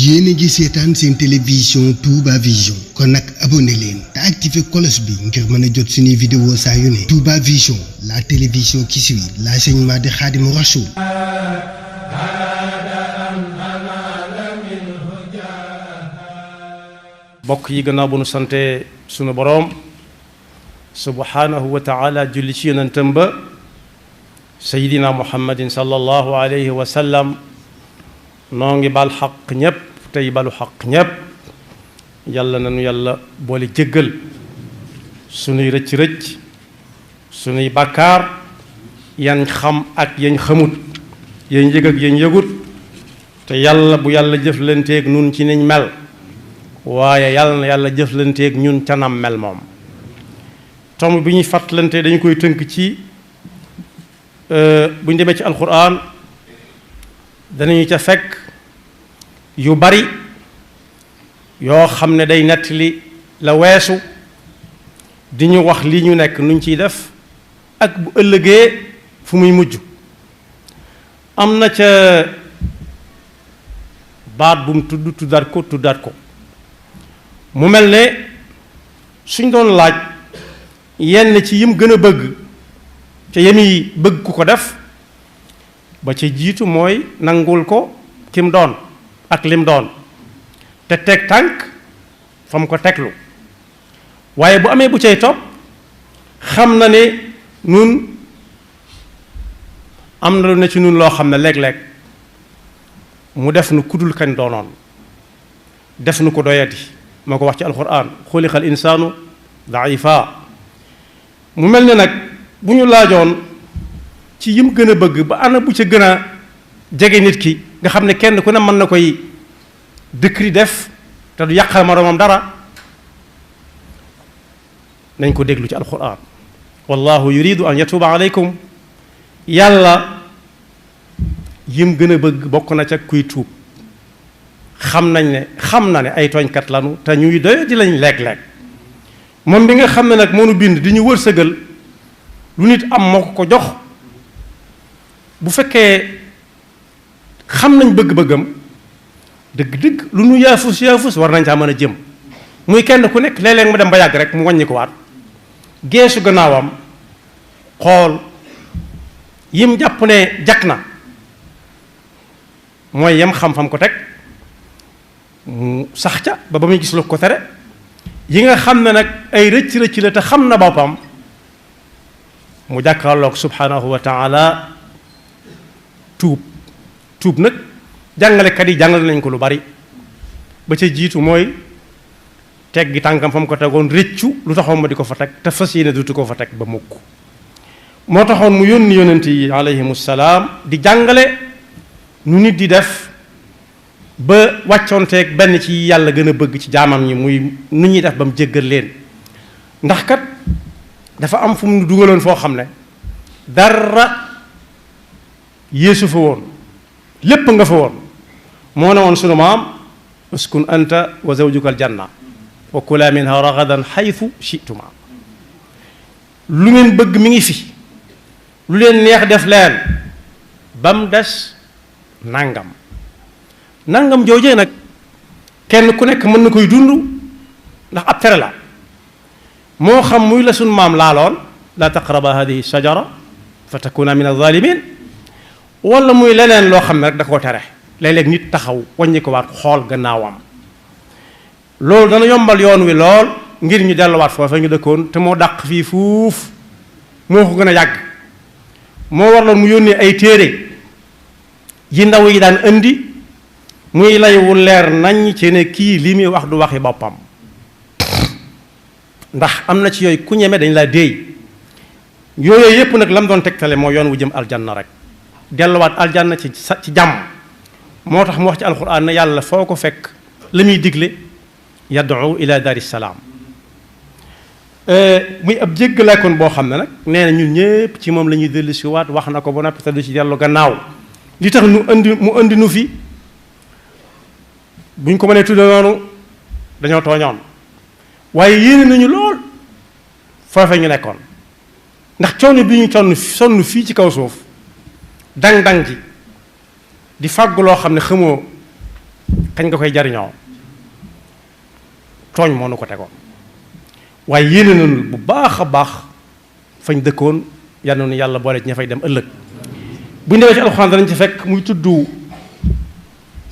yéen a ngi seetaan seen télévision Touba Vision kon nag abonné leen te activé cloche bi ngir mën a jot suñuy vidéo saa yu ne Touba Vision la télévision qui suit l'enseignement de Khadimou Rassoul. bokk yi gannaaw bu nu sante sunu boroom subhanahu wa taala julli ci yonentam ba sayidina muhammadin sallallahu alayhi wa sallam noo ngi bal xaq ñépp tey balu xaq ñépp yàlla nanu yàlla boole jéggal sunuy rëcc-rëcc sunuy bàkkaar yan xam ak yañ xamut yañ yëg ak yañ yëgut te yàlla bu yàlla jëflanteeg nun ci niñ mel waaye yàlla na yàlla jëflanteeg ñun ca nam mel moom tomb bi ñuy fàttalante dañu koy tënk ci bu ñu demee ci alquran danañu ca fekk yu bari yoo xam ne day nettali la weesu di ñu wax li ñu nekk nuñ ciy def ak bu ëllëgee fu muy mujj am na ca baat bu mu tuddaat ko mu mel ne suñ doon laaj yenn ci yim gën a bëgg te yemi bëgg ku ko def ba ca jiitu mooy nangul ko kim doon ak lim doon te teg tànk fa mu ko teglu waaye bu amee bu cay topp xam na ne nun am na lu ne ci nun loo xam ne léeg-léeg mu def nu kudul kañ doonoon def nu ko doyati moo ko wax ci alquran xuliqal insaanu daifa mu mel ne nag bu ñu laajoon ci yim gën a bëgg ba ana bu ca gën a jege nit ki nga xam ne kenn ku ne mën na koy dëkkri def te du yàqal moroomam dara nañ ko déglu ci alquran wallahu yuridu an yatuba alaykum yàlla yim gën a bëgg bokk na ca kuy tuub xam na ne ay tooñkat lanu te ñuy doy di lañ léeg-léeg moom bi nga xam ne nag moo nu bind di ñu wërsëgal lu nit am moo ko jox bu fekkee xam nañ bëgg-bëggam dëgg-dëgg lu nu yaafus war nañ caa mën a jëm muy kenn ku nekk léeg-léeg mu dem ba yàgg rek mu wàññi ko waat geesu gannaawam xool yim jàpp ne jak na mooy yem xam-xam ko teg mu sax ca ba muy gis lu ko tere yi nga xam ne nag ay rëcc-rëcc la te xam na boppam mu jàkkaarloog subhanahu wa taala tuub nag jàngalekat yi jàngale nañ ko lu bari ba ca jiitu mooy teggi tànkam fa mu ko tegoon rëccu lu taxoon ma di ko fa teg te fas yéene dutu ko fa teg ba mukk moo taxoon mu yónni yonent yi alayhimu salaam di jàngale nu nit di def ba wàccoonteeg benn ci yàlla gën a bëgg ci jaamam ñi muy nu ñuy def ba mu jéggal leen ndax kat dafa am fu mu dugaloon foo xam ne dara yéesu fa woon lépp nga fa woon moo ne woon sunu maam uskun anta wa zawjuka aljanna wa kula minha ragadan xaytu chituma lu ngeen bëgg mi ngi fi lu leen neex def leen ba mu des nangam joojee nag kenn ku nekk mën na koy dund ndax ab tere la moo xam muy la sunu maam laaloon la taqraba hadihi shajara fa takuna min alzalimin wala muy leneen loo xam ne rek da koo tere léeg-léeg nit taxaw wàññi ko waat xool gannaawam loolu dana yombal yoon wi lool ngir ñu delluwaat foofa ñu dëkkoon te moo dàq fii fuuf moo ko gën a yàgg moo warloon mu yónnee ay téere yi ndaw yi daan indi muy lay wu leer nañ ci ne kii lii muy wax du waxi boppam ndax am na ci yooyu ku ñeme dañ laa déey yooyu yépp nag lam doon tegtale moo yoon wu jëm aljanna rek delluwaat aljanna ci jàmm moo tax mu wax ci alquran ne yàlla foo ko fekk la muy digle yad'u ila daari salaam muy ab jéggalaakoon boo xam ne nag nee na ñun ñépp ci moom la ñuy dellu si waat wax na ko ba noppi te du ci dellu gannaaw li tax mu indi nu fi buñ ko mënee tudde noonu dañoo tooñoon waaye yéene nañu lool foofe ñu nekkoon ndax coono bi ñu sonn fii ci kaw suuf dang-dang ji di fàggu loo xam ne xamoo kañ nga koy jariñoo tooñ moo nu ko tegoon waaye yéene nañu bu baax a baax fañ dëkkoon yal na nu yàlla boole ci ña fay dem ëllëg bu ñu demee ci alxuraan danañ ci fekk muy tudd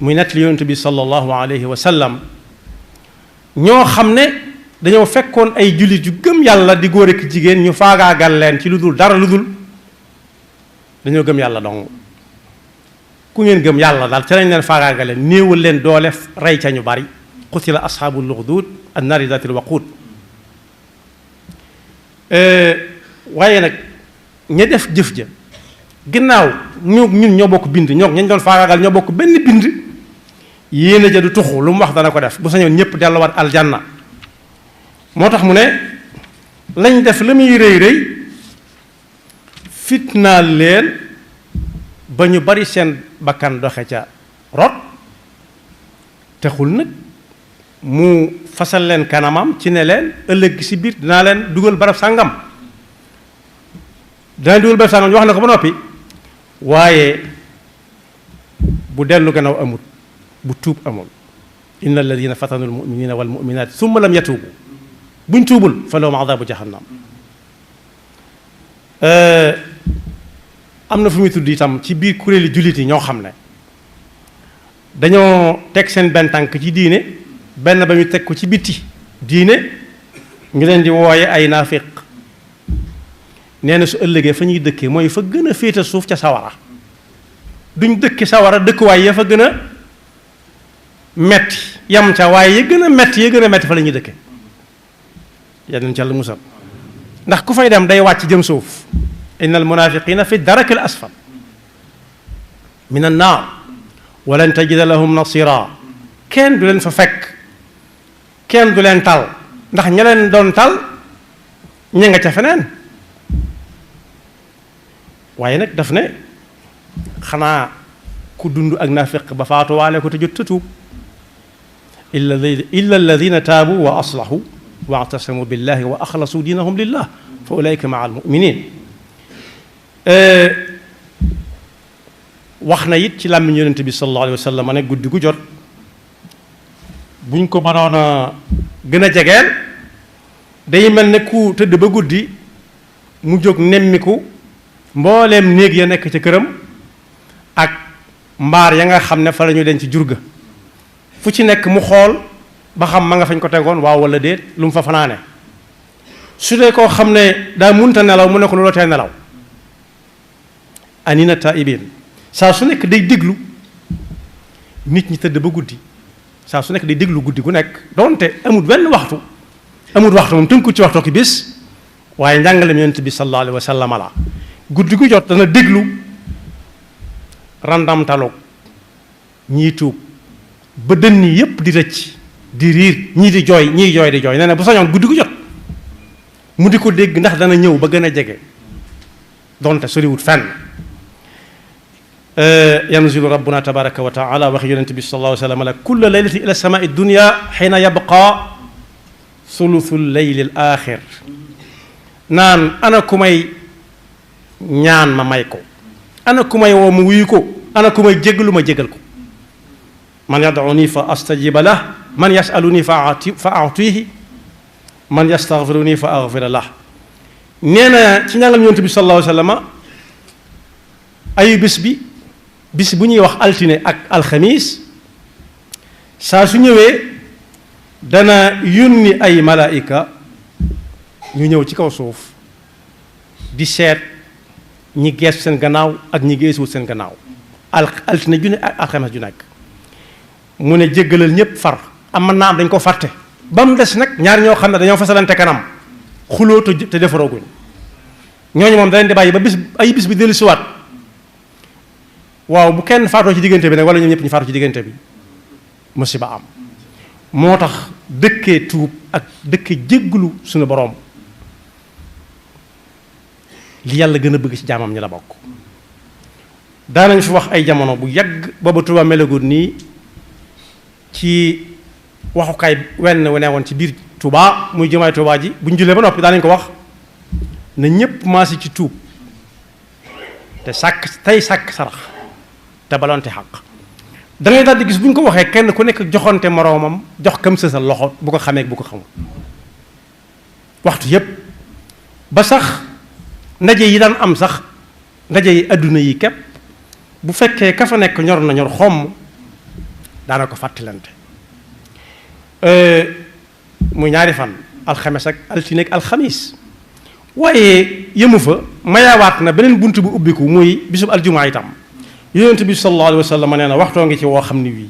muy nettali yonent bi sallallahu alayhi wa sallam ñoo xam ne dañoo fekkoon ay jullit yu gëm yàlla di góor ak jigéen ñu faagaagal leen ci lu dul dara lu dul dañoo gëm yàlla dong ku ngeen gëm yàlla daal ci lañ leen faagaagal leen néewal leen doole rey ca ñu bari qutila ashaabul uxduud annaari zaatil waquud waaye nag ña def jëf ja ginnaaw ñun ñoo bokk bind ñoo ñañ doon faagaagal ñoo bokk benn bind yéene ja du tuxu lu mu wax dana ko def bu sañoon ñëpp delluwaat aljanna moo tax mu ne lañ def la muy rëy rëy fitnaal leen ba ñu bari seen bakkan doxe ca rot texul nag mu fasal leen kanamam ci ne leen ëllëg si biir dinaa leen dugal barab sàngam dinaa dugal barab sàngam ñu wax na ko ba noppi waaye bu dellu gannaaw amul bu tuub amul inna alladina fatanu almuminina walmuminat summa lam yatuubu buñ tuubul fa lahum adabu jahannam am na fu muy tudd itam ci biir kuréeli jullit yi ñoo xam ne dañoo teg seen benn tànk ci diine benn ba ñu teg ko ci bitti diine ñu leen di wooye ay naafiq nee na su ëllëgee fa ñuy dëkkee mooy fa gën a féete suuf ca sawara duñ dëkki sawara dëkkuwaay ya fa gën a metti yam ca waaye ya gën a metti fa la ñuy dëkke yal nañu ca Yàlla musal ndax ku fay dem day wàcc jëm suuf inna al munafiqina fi darakil asfal min an naar walan tajida lahum nasira kenn du leen fa fekk kenn du leen tal ndax ña leen doon tal ña nga ca feneen waaye nag daf ne xanaa ku dund ak naafiq ba faatuwaale ko te jot a tuub illa alladina taabu wa aslahu wa atasamu billahi wa axlasu diinahum lillah fa ulaika maa almuminin wax na it ci làmmiñ yonent bi sallallahu alayhi wa sallam ne guddi gu jot buñ ko mënoon a gën a jegeel day mel ne ku tëdd ba guddi mu jóg nemmiku mbooleem néeg ya nekk ca këram ak mbaar ya nga xam ne fa la ñu denc jur ga fu ci nekk mu xool ba xam ma nga fañ ko tegoon waaw wala déet lu mu fa fanaane su dee koo xam ne daa munta nelaw mu ne ko lu la tee nelaw anina taibin saa su nekk day déglu nit ñi tëdd ba guddi saa su nekk day déglu guddi gu nekk donte amul benn waxtu moom tënku ci waxtu ki bis waaye njàngale yonent bi sallallahu alayhi wa sallam la guddi gu jot dana déglu randam taloog ñii tuub ba dënn yépp di rëcc di riir ñii di jooy nee na bu sañoon guddi gu jot mu di ko dégg ndax dana ñëw ba gën a jege donte soriwut fenn yanzilu rabbuna tabaraka wa taala wax yonent bi sallallahu alayhi wa sallam la kulla laylati ila samai dunya xiina yabqa sulusu leyli al axir naan ana ku may ñaan ma may ko ana ku may woo mu wuyu ko ana ku may jéggalu ma jéggal ko man yad'uni fa astajiba lah man yasaluni fa atihi man yastaghfiruni fa aghfira lah nee na ci njàngal yonent bi sallallahu alayhi wa sallam ayu bis bu ñuy wax altine ak alxamis saa su ñëwee dana yónni ay malaayika ñu ñëw ci kaw suuf di seet ñi geesu seen gannaaw ak ñi geesuwut seen gannaaw altine ju ne ak alxames ju nekk mu ne jéggalal ñépp far am mën naa am dañ ko fàtte ba mu des nag ñaar ñoo xam ne dañoo fasalante kanam xuloo te defarooguñ ñooñu moom da leen di bàyyi ba bis bi dellu siwaat waaw bu kenn faatoo ci diggante bi nag wala ñoom ñëpp ñu faatoo ci diggante bi musiba am moo tax dëkkee tuub ak dëkkee jégglu suñu boroom li yàlla gën a bëgg ci jaamam ñi la bokk daanañ fi wax ay jamono bu yàgg booba Tuuba melagut nii ci waxukaay wenn wu ne woon ci biir Tuuba muy jumaay Tuuba ji bu ñu jullee ba noppi daanañ ko wax na ñépp maasi ci tuub te sàkk sarax te balonte xaq da ngay daal di gis bu ñu ko waxee kenn ku nekk joxante moroomam jox kam sa loxo bu ko xamee bu ko xamul waxtu yépp ba sax ndaje yi daan am sax ndaje yi adduna yi képp bu fekkee ka fa nekk ñor na ñor xomm daana ko fàttalante muy ñaari fan alxames ak altine ak alxamis waaye yëmu fa mayawaat na beneen bunt bu ubbiku muy bisub aljumaa itam yonent bi sallallahu alayhi wa sallam nee na waxtoo ngi ci woo xam ni wii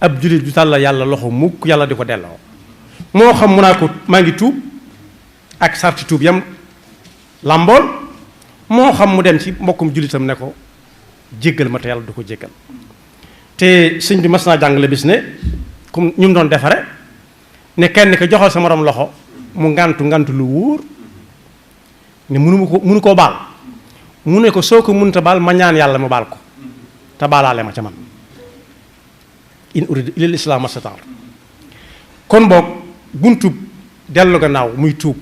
ab jullit du tàlla yàlla loxo mukk yàlla di ko delloo moo xam mu naa ko maa ngi tuub ak sarti tuub yam làmbool moo xam mu dem ci mbokkum jullitam ne ko jéggal ma te yàlla du ko jéggal te sëñ bi mas naa jàngale bis ne comme ñu mu doon defare ne kenn ko joxal sa morom loxo mu ngantu lu wóor ne mënu koo baal mu ne ko soo ko mënta baal ma ñaan yàlla mu baal ko te baalaale ma ca man in uridu illal islaam mastata'tu kon boog buntub dellu gannaaw muy tuub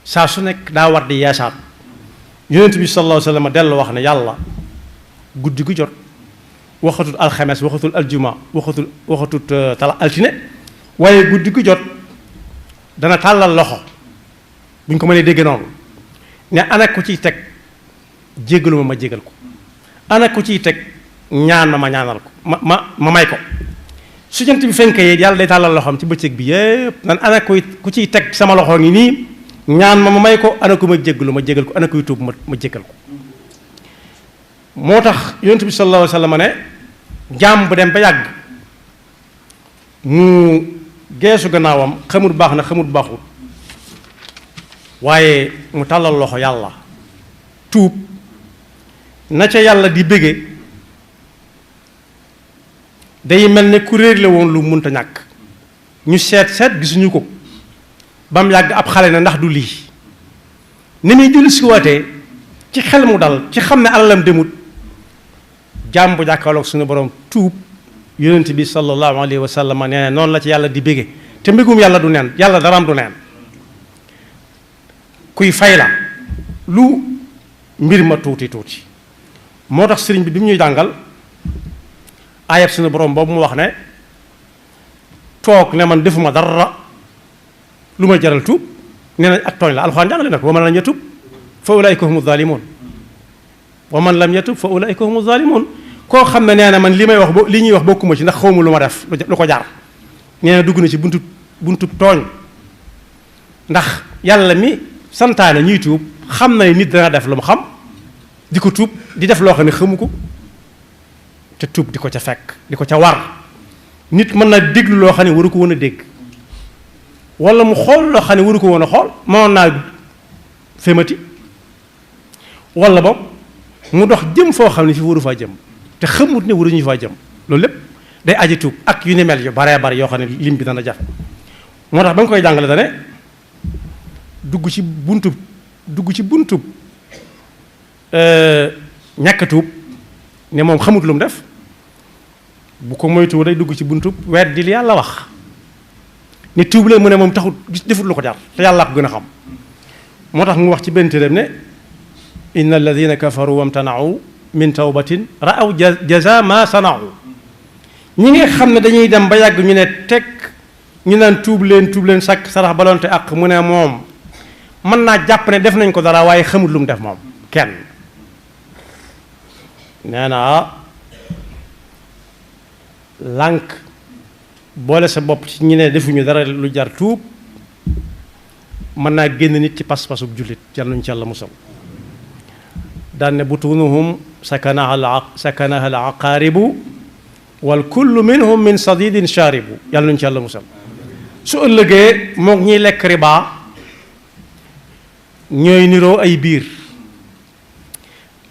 saa su nekk daa war di yeesaat yonent bi sallallahu alayhi wa sallam dellu wax ne yàlla guddi gu jot waxatut alxames waxatul aljuma waxatut tala altine waaye guddi gu jot dana tàllal loxo bu ñu ko mënee dégg noonu ne ana ku ciy teg jéggalu ma jéggal ko ana ku ciy teg ñaan ma ñaanal ko ma may ko su jant bi fenkee yàlla day tàllal loxoom ci bëccëg bi yépp nan ana ku ciy teg sama loxo ngi nii ñaan ma may ko ana ku ma jéggalu ma jéggal ko ana kuy tuub ma jéggal ko moo tax yonent bi sallallahu alayhi wa sallam ne jaam bu dem ba yàgg mu geesu gannaawam xamut baax na xamut baaxut waaye mu tàllal loxo yàlla tuub na ca yàlla di bége day mel ne ku réer la woon lu munta ñàkk ñu seet gisuñu ko ba mu yàgg ab xale na ndax du lii ni muy julli si waatee ci xel mu dal ci xam ne alalam demut jaam bu jàkkaarloog suñu borom tuub yonent bi sallallahu alayhi wa sallam nee na noonu la ci yàlla di bége te mbégum yàlla du neen yàlla daraam du neen kuy fay la lu mbir ma tuuti moo tax sëriñ bi mu ñuy jàngal ayab suñu borom boobu mu wax ne toog ne man defuma dara lu ma jaral tuub nee na ak tooñ la alxuraan jàngale nag wa man lam yatub fa ulaika humu zalimun wa man lam yatub fa ulaika humu zalimun koo xam ne nee na man li may wax li ñuy wax bokkuma ci ndax xawma lu ma def lu ko jaar nee na dugg na ci buntu tooñ ndax yàlla mi santaane ñuy tuub xam na nit dana def lu mu xam di ko tuub di def loo xam ne xamu ko te tuub di ko ca fekk di ko ca war nit mën na déglu loo xam ne waru ko woon a dégg wala mu xool loo xam ne waru ko woon a xool mënoon naa fémati wala boog mu dox jëm foo xam ne fi waru faa jëm te xamut ne waruñu faa jëm loolu lépp day aji tuub ak yu ni mel yu baree bari yoo xam ne lim bi dana jafe moo tax ba nga koy jàngale dane dugg ci buntub ñàkk tuub ne moom xamut lu mu def bu ko moytuwul day dugg ci buntub weddi li yàlla wax ne tuub la mu ne moom taxut defut lu ko jar te yàlla ko gën a xam moo tax mu wax ci benn téeréem ne inna alladina kafaru wamtanau min tawbatin raaw jaza ma sanau ñi nga xam ne dañuy dem ba yàgg ñu ne teg ñu naan tuub leen sàkk sarax balonte ak mu ne moom mën naa jàpp ne def nañ ko dara waaye xamut lu mu def moom kenn nee na lànk boole sa bopp ci ñi ne defuñu dara lu jar tuub mën naa génn nit ci pas-pasub jullit yal nañu ci yàlla musal daan ne butunuhum sakanaha al aqaaribu wal kullu minhum min sadidin sharibu yal nañu ci yàlla musal su ëllëgee mook ñiy lekk riba ñooy niroo ay biir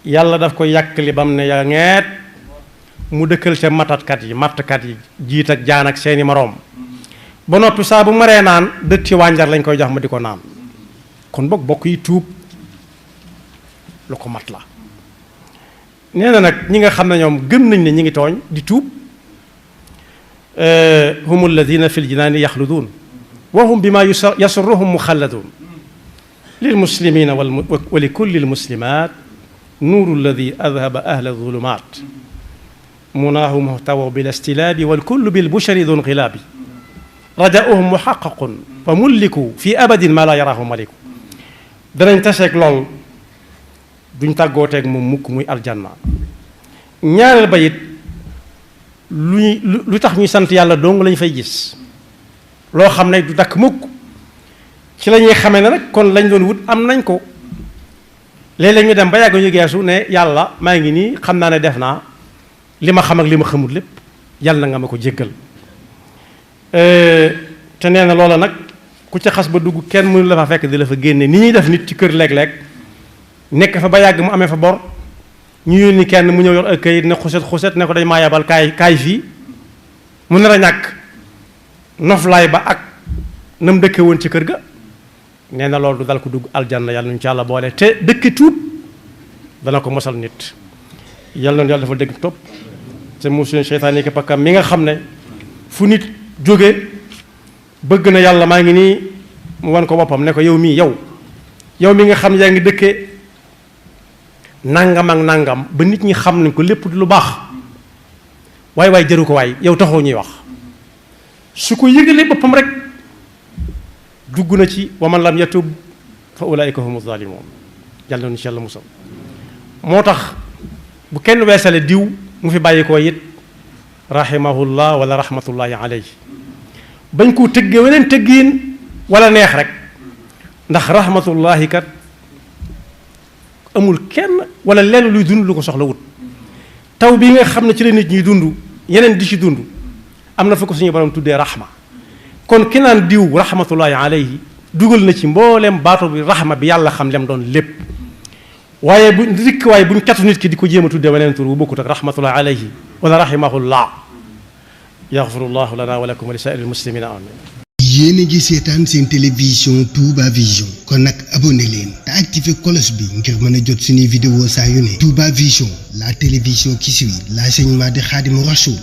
yàlla daf ko yàkkali bam ne ya ngeet mu dëkkal ca mattkat yi jiit ak jaan ak seeni moroom ba noppi saa bu maree naan dëtti wànjar lañ koy jox ma di ko naan kon bokk yi tuub lu ko mat la nee na nag ñi nga xam ne ñoom gëm nañ ne ñi ngi tooñ di tuub hum alladina fi ljinaani yaxluduun wa hum bima yasurruhum muxalladuun lil muslimina wa li kulli lmuslimat nuuru alladi adhaba ahla zulumat مناه محتوى بالاستلاب والكل بالبشر ذو انقلاب رجاؤهم محقق فملكوا في أبد ما لا يراه ملك danañ taseeg lool duñ tàggooteeg moom mukk muy aljanna ñaareel ba it lu tax ñuy sant yàlla dong lañ fay gis loo xam ne du dakk mukk ci la ñuy xamee ne rek kon lañ doon wut am nañ ko léeg-léeg ñu dem ba yàgg ñu geesu ne yàlla maa ngi nii xam naa ne def naa li ma xam ak li ma xamul lépp yàlla na nga ma ko jéggal te nee na loola nag ku ca xas ba dugg kenn mënu la fa fekk di la fa génne ni ñuy def nit ci kër léeg-léeg nekk fa ba yàgg mu amee fa bor ñu yónni kenn mu ñëw yor ak kayit ne xuset ne ko dañ maa yabal kaay fii mu nar a ñàkk noflaay ba ak na mu dëkke woon ci kër ga nee na loolu du dal ko dugg aljanna yàlla nañu ci yàlla boole te dëkki tuub dana ko mosal nit yàlla na yàlla dafa dëgg topp te musuñu seytaan yi pakkam mi nga xam ne fu nit jóge bëgg na yàlla maa ngi nii mu wan ko boppam ne ko yow mii yow mi nga xam yaa ngi dëkke nangam ak nangam ba nit ñi xam nañ ko lépp di lu baax waaye jëru ko waay yow taxoo ñuy wax su ko yëgalee boppam rek dugg na ci wa man lam yatub fa ulaika humu zalimun yàlla na ci yàlla musal moo tax bu kenn weesale diw mu fi bàyyi ko it rahimahullah wala rahmatullahi alayhi bañ koo tëggee weneen tëggiin wala neex rek ndax rahmatullahi kat amul kenn wala lenn luy dund lu ko soxla wut taw bi nga xam ne ci la nit ñuy dund yeneen di ci dund am na fa ko suñu borom tuddee rahma kon ki naan diw rahmatullahi alayhi dugal na ci mboolem baatu bi rahma bi yàlla xam lem doon lépp waaye buñ catu nit ki di ko jéem a tuddee weneen tur bu bokkut ak rahmatullahi alayhi wala rahimahullah yaxfirullahu lana wa lakum wa li saa'iril muslimina amin yéen a ngi seetaan seen télévision Touba Vision kon nag abonné leen te activé cloche bi ngir mën a jot suñuy vidéo saa yu ne Touba Vision la télévision qui suit l'enseignement de Khadimou Rassoul